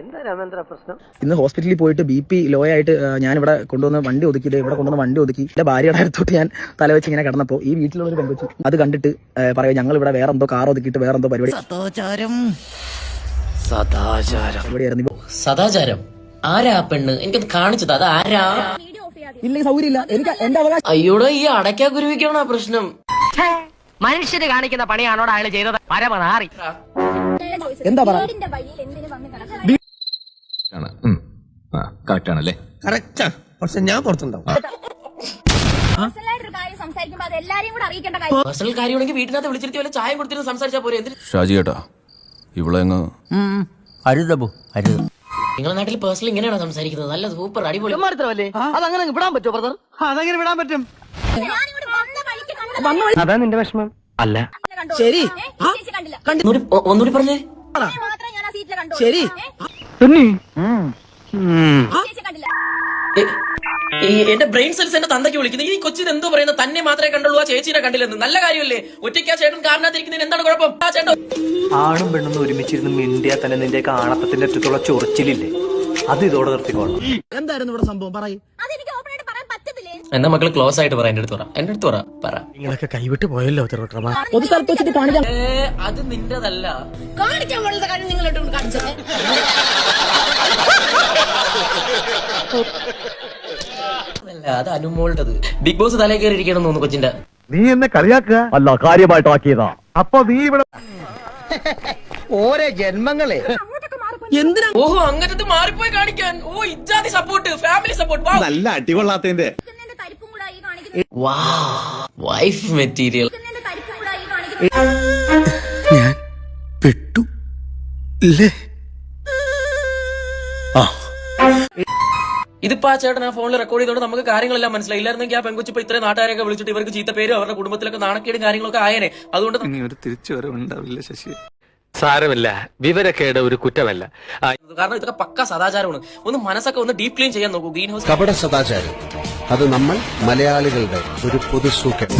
എന്താ രാമേന്ദ്ര പ്രശ്നം? ഇന്ന് ഹോസ്പിറ്റലിൽ പോയിട്ട് BP ലോ ആയിട്ട് ഞാൻ ഇവിടെ കൊണ്ടുവന്ന് വണ്ടി ഒതുക്കിയിട്ട് ഇവിടെ കൊണ്ടുവന്ന് വണ്ടി ഒതുക്കി എന്റെ ഭാര്യയുടെ അടുത്തോട്ട് ഞാൻ തലവെച്ച് ഇങ്ങനെ കിടന്നപ്പോ ഈ വീട്ടിലുള്ള ഒരു പെൺകൊച്ചു അത് കണ്ടിട്ട് പറയാം ഞങ്ങൾ ഇവിടെ വേറെ എന്തോ കാർ ഒതുക്കിയിട്ട് വേറെ എന്തോ പരിപാടി. സദാചാരം ആരാ പെണ്ണ്? എനിക്കത് കാണിച്ചത് അത് ആരാ? ഇല്ലെങ്കിൽ സൗകര്യമില്ല, എനിക്ക് എന്റെ അവകാശം. അയ്യോടോ, ഈ അടയ്ക്കാ കുരുവിക്കാണോ പ്രശ്നം? മനുഷ്യര് കാണിക്കുന്ന പണിയാണോട് അയാൾ ചെയ്തത്? പരമനാറി. എന്താ പറയാ? കറക്റ്റ് ആണല്ലേ? കറക്റ്റാ, പക്ഷെ ഞാൻ പുറത്തുണ്ടാവും. പേഴ്സണൽ കാര്യമാണെങ്കിൽ വീട്ടിനകത്ത് വിളിച്ചിട്ട് വല്ല ചായ കൊടുത്തിട്ട് സംസാരിച്ചാ പോരെ? ഷാജി കേട്ടാ ഇവിടെ അരുതബു അരുത്. നിങ്ങളുടെ നാട്ടിൽ പേഴ്സണൽ ഇങ്ങനെയാണോ സംസാരിക്കുന്നത്? നല്ല സൂപ്പർ അടിപൊളി. അതങ്ങനെ വിടാൻ പറ്റുമോ ബ്രദർ? അതെങ്ങനെ വിടാൻ പറ്റും? അതാ നിന്റെ വിഷമം അല്ല? ശരി, ഒന്നുകൂടി പറഞ്ഞേ. ശരി. എന്റെ ബ്രെയിൻ സെൽസ് എന്റെ തന്തയ്ക്ക് വിളിക്കുന്നത്. ഈ കൊച്ചിന് എന്തോ പറയുന്നത്? തന്നെ മാത്രമേ കണ്ടുള്ളൂ, ആ ചേച്ചിനെ കണ്ടില്ലെന്ന്. നല്ല കാര്യമല്ലേ? ഒറ്റയ്ക്ക് ആ ചേട്ടൻ കാരണത്തിരിക്കുന്നതിന് എന്താണ് കുഴപ്പം? ആ ചേട്ടൻ ആണും പെണ്ണൊന്നും ഒരുമിച്ചിരുന്ന് മിണ്ടിയാ തന്നെ നിന്റെ കാണപ്പത്തിന്റെ അറ്റത്തുള്ള ചൊറിച്ചിലില്ലേ, അത് ഇതോടെ നിർത്തിക്കോളാം. എന്തായിരുന്നു ഇവിടെ സംഭവം? പറയും. എന്നാ മക്കള് ക്ലോസ് ആയിട്ട് പറ. എന്റെ അടുത്ത് പറ. നിങ്ങളൊക്കെ കൈവിട്ട് പോയല്ലോ പൊതു സ്ഥലത്ത് വെച്ചിട്ട് കാണിക്കാം. അത് നിന്റെതല്ല. കാണിക്കാൻ പാടുള്ള കാര്യം നിങ്ങളോട് കാണിച്ചത്. അത് അനുമോളുടേത്. ബിഗ് ബോസ് തലേ കയറി ഇരിക്കണം തോന്നുന്നു കൊച്ചിന്റെ. നീ എന്നെ കളിയാക്കുക അല്ല, കാര്യമായിട്ടാക്കിയതാ. അപ്പൊ നീ ഇവിടെ ഓരോ ജന്മങ്ങളെ എന്തിനാ? ഓഹോ, അങ്ങനത്തെ മാറിപ്പോയി കാണിക്കാൻ. ഓ, ഇജാതി സപ്പോർട്ട്, ഫാമിലി സപ്പോർട്ട്. നല്ല അടികൊള്ളാത്തതിന്റെ വൈഫ് മെറ്റീരിയൽ. ഞാൻ പെട്ടു ഇല്ലേ? ഇതിപ്പോ ആ ചേട്ടൻ ആ ഫോണിൽ റെക്കോർഡ് ചെയ്തോണ്ട് നമുക്ക് കാര്യങ്ങളെല്ലാം മനസ്സിലായി. ഇല്ലായിരുന്നെങ്കിൽ ആ പെൺകുച്ചിപ്പോ ഇത്രയും നാട്ടുകാരെയൊക്കെ വിളിച്ചിട്ട് ഇവർക്ക് ചീത്ത പേരും അവരുടെ കുടുംബത്തിലൊക്കെ നാണക്കേടും കാര്യങ്ങളൊക്കെ ആയേനെ. അതുകൊണ്ട് ഒരു തിരിച്ചു വരവുണ്ടാവില്ല ശശി. സാരമില്ല, വിവരക്കേട് ഒരു കുറ്റമല്ല. കാരണം ഇതൊക്കെ പക്ക സദാചാരമാണ്. ഒന്ന് മനസ്സൊക്കെ ഒന്ന് ഡീപ് ക്ലീൻ ചെയ്യാൻ നോക്കൂ. ഗ്രീൻ ഹൗസ് കപട സദാചാരം, അത് നമ്മൾ മലയാളികളുടെ ഒരു പൊതു സൂക്കൻ.